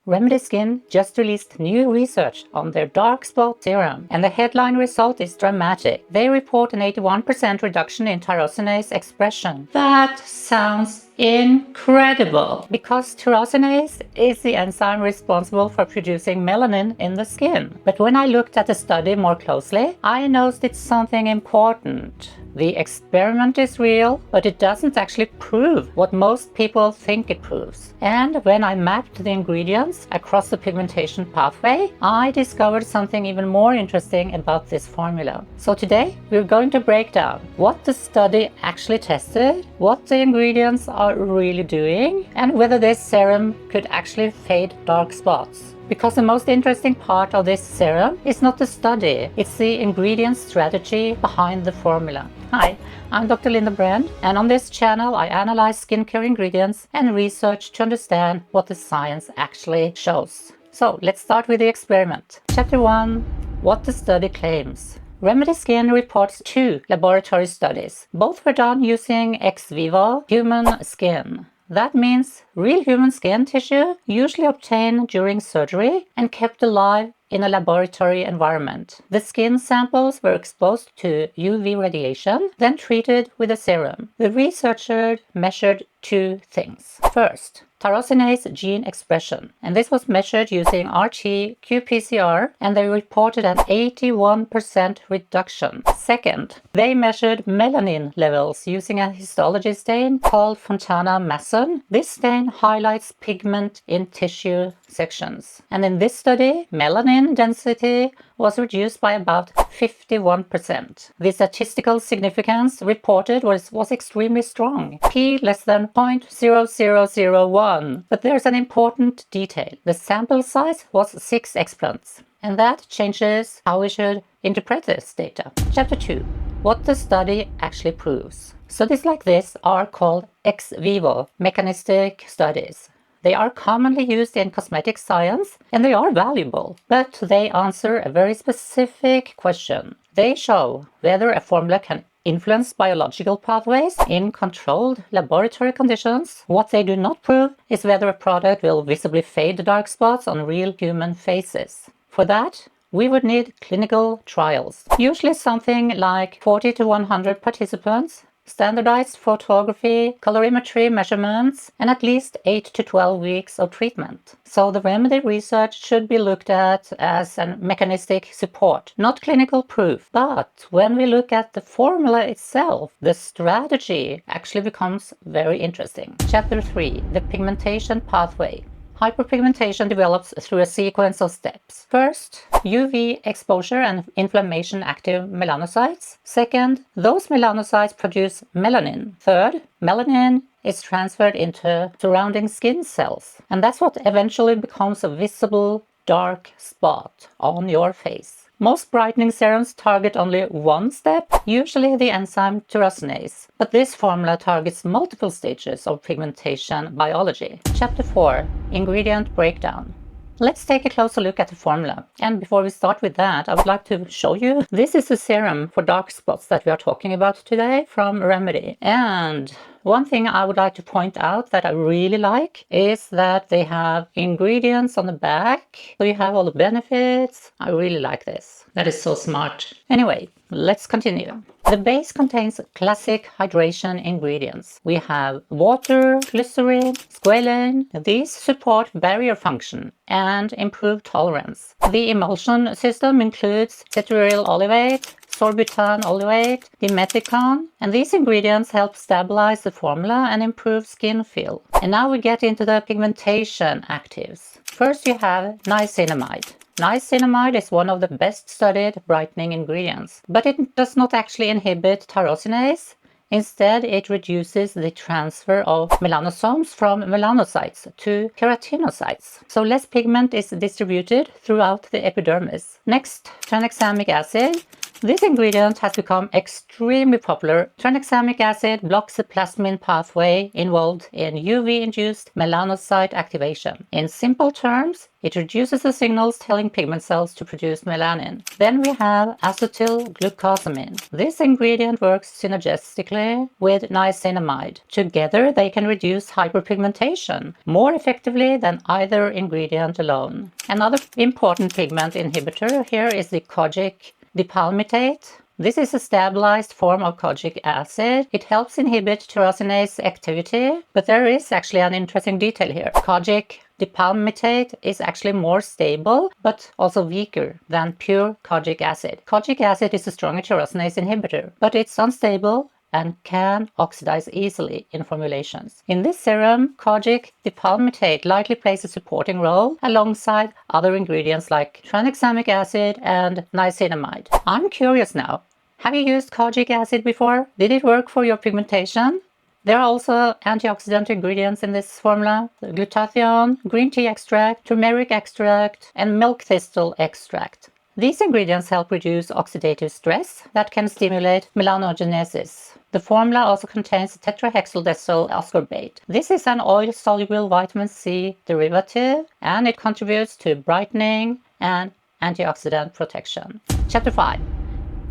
Remedy Skin just released new research on their Dark Spot Serum, and the headline result is dramatic. They report an 81% reduction in tyrosinase expression. That sounds incredible, because tyrosinase is the enzyme responsible for producing melanin in the skin. But when I looked at the study more closely, I noticed something important. The experiment is real, but it doesn't actually prove what most people think it proves. And when I mapped the ingredients across the pigmentation pathway, I discovered something even more interesting about this formula. So today we're going to break down what the study actually tested, what the ingredients are really doing, and whether this serum could actually fade dark spots. Because the most interesting part of this serum is not the study, it's the ingredient strategy behind the formula. Hi, I'm Dr. Linda Brand, and on this channel I analyze skincare ingredients and research to understand what the science actually shows. So let's start with the experiment. Chapter 1. What the study claims. Remedy Skin reports 2 laboratory studies. Both were done using ex vivo human skin. That means real human skin tissue, usually obtained during surgery and kept alive in a laboratory environment. The skin samples were exposed to UV radiation, then treated with a serum. The researchers measured 2 things. First, tyrosinase gene expression, and this was measured using RT-qPCR, and they reported an 81% reduction. Second, they measured melanin levels using a histology stain called Fontana-Masson. This stain highlights pigment in tissue sections, and in this study melanin density was reduced by about 51%. The statistical significance reported was extremely strong, p less than 0.0001. But there's an important detail. The sample size was 6 explants, and that changes how we should interpret this data. Chapter 2. What the study actually proves. Studies like this are called ex vivo mechanistic studies. They are commonly used in cosmetic science, and they are valuable, but they answer a very specific question. They show whether a formula can influence biological pathways in controlled laboratory conditions. What they do not prove is whether a product will visibly fade the dark spots on real human faces. For that, we would need clinical trials, usually something like 40 to 100 participants, standardized photography, colorimetry measurements, and at least 8 to 12 weeks of treatment. So the remedy research should be looked at as a mechanistic support, not clinical proof. But when we look at the formula itself, the strategy actually becomes very interesting. Chapter 3. The pigmentation pathway. Hyperpigmentation develops through a sequence of steps. First, UV exposure and inflammation active melanocytes. Second, those melanocytes produce melanin. Third, melanin is transferred into surrounding skin cells. And that's what eventually becomes a visible dark spot on your face. Most brightening serums target only one step, usually the enzyme tyrosinase, but this formula targets multiple stages of pigmentation biology. Chapter 4. Ingredient breakdown. Let's take a closer look at the formula. And before we start with that, I would like to show you. This is the serum for dark spots that we are talking about today from Remedy. And one thing I would like to point out that I really like is that they have ingredients on the back. So you have all the benefits. I really like this. That is so smart. Anyway, let's continue. The base contains classic hydration ingredients. We have water, glycerin, squalane. These support barrier function and improve tolerance. The emulsion system includes cetyl olivate, sorbutan olivate, dimethicone, and these ingredients help stabilize the formula and improve skin feel. And now we get into the pigmentation actives. First you have niacinamide. Niacinamide is one of the best studied brightening ingredients, but it does not actually inhibit tyrosinase. Instead, it reduces the transfer of melanosomes from melanocytes to keratinocytes, so less pigment is distributed throughout the epidermis. Next, tranexamic acid. This ingredient has become extremely popular. Tranexamic acid blocks the plasmin pathway involved in UV-induced melanocyte activation. In simple terms, it reduces the signals telling pigment cells to produce melanin. Then we have acetyl glucosamine. This ingredient works synergistically with niacinamide. Together, they can reduce hyperpigmentation more effectively than either ingredient alone. Another important pigment inhibitor here is the kojic dipalmitate. This is a stabilized form of kojic acid. It helps inhibit tyrosinase activity, but there is actually an interesting detail here. Kojic dipalmitate is actually more stable, but also weaker than pure kojic acid. Kojic acid is a stronger tyrosinase inhibitor, but it's unstable and can oxidize easily in formulations. In this serum, kojic dipalmitate likely plays a supporting role alongside other ingredients like tranexamic acid and niacinamide. I'm curious now, have you used kojic acid before? Did it work for your pigmentation? There are also antioxidant ingredients in this formula: glutathione, green tea extract, turmeric extract, and milk thistle extract. These ingredients help reduce oxidative stress that can stimulate melanogenesis. The formula also contains tetrahexyldecyl ascorbate. This is an oil-soluble vitamin C derivative, and it contributes to brightening and antioxidant protection. Chapter 5.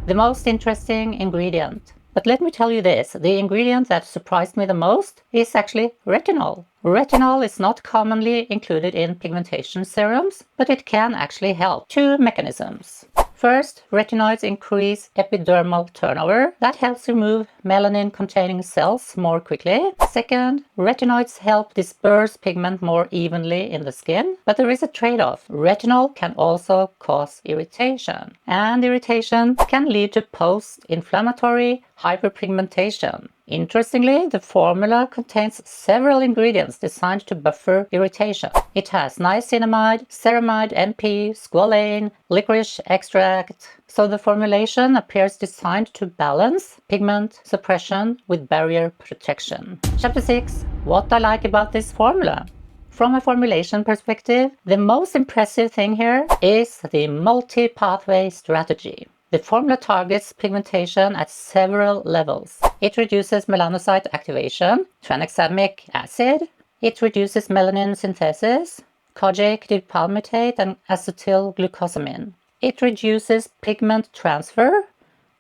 The most interesting ingredient. But let me tell you this, the ingredient that surprised me the most is actually retinol. Retinol is not commonly included in pigmentation serums, but it can actually help. Two mechanisms. First, retinoids increase epidermal turnover. That helps remove melanin-containing cells more quickly. Second, retinoids help disperse pigment more evenly in the skin. But there is a trade-off. Retinol can also cause irritation. And irritation can lead to post-inflammatory hyperpigmentation. Interestingly, the formula contains several ingredients designed to buffer irritation. It has niacinamide, ceramide, NP, squalane, licorice extract. So the formulation appears designed to balance pigment suppression with barrier protection. Chapter 6. What I like about this formula. From a formulation perspective, the most impressive thing here is the multi-pathway strategy. The formula targets pigmentation at several levels. It reduces melanocyte activation, tranexamic acid. It reduces melanin synthesis, kojic dipalmitate, and acetyl glucosamine. It reduces pigment transfer,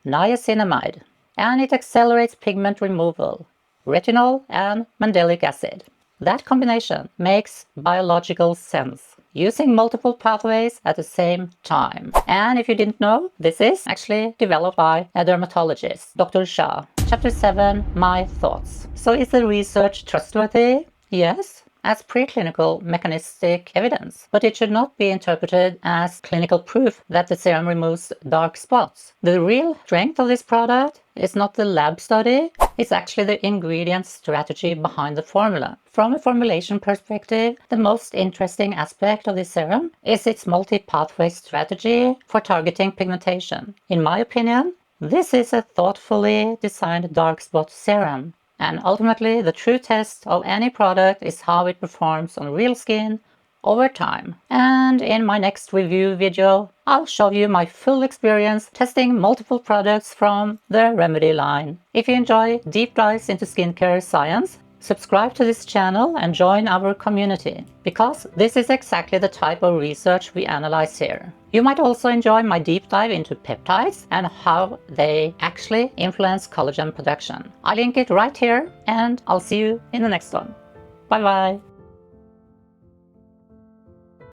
niacinamide. And it accelerates pigment removal, retinol and mandelic acid. That combination makes biological sense, using multiple pathways at the same time. And if you didn't know, this is actually developed by a dermatologist, Dr. Shah. Chapter 7. My thoughts. So is the research trustworthy? Yes, as preclinical mechanistic evidence, but it should not be interpreted as clinical proof that the serum removes dark spots. The real strength of this product is not the lab study, it's actually the ingredient strategy behind the formula. From a formulation perspective, the most interesting aspect of this serum is its multi-pathway strategy for targeting pigmentation. In my opinion, this is a thoughtfully designed dark spot serum. And ultimately, the true test of any product is how it performs on real skin over time. And in my next review video, I'll show you my full experience testing multiple products from the Remedy line. If you enjoy deep dives into skincare science, subscribe to this channel and join our community, because this is exactly the type of research we analyze here. You might also enjoy my deep dive into peptides and how they actually influence collagen production. I'll link it right here, and I'll see you in the next one. Bye bye!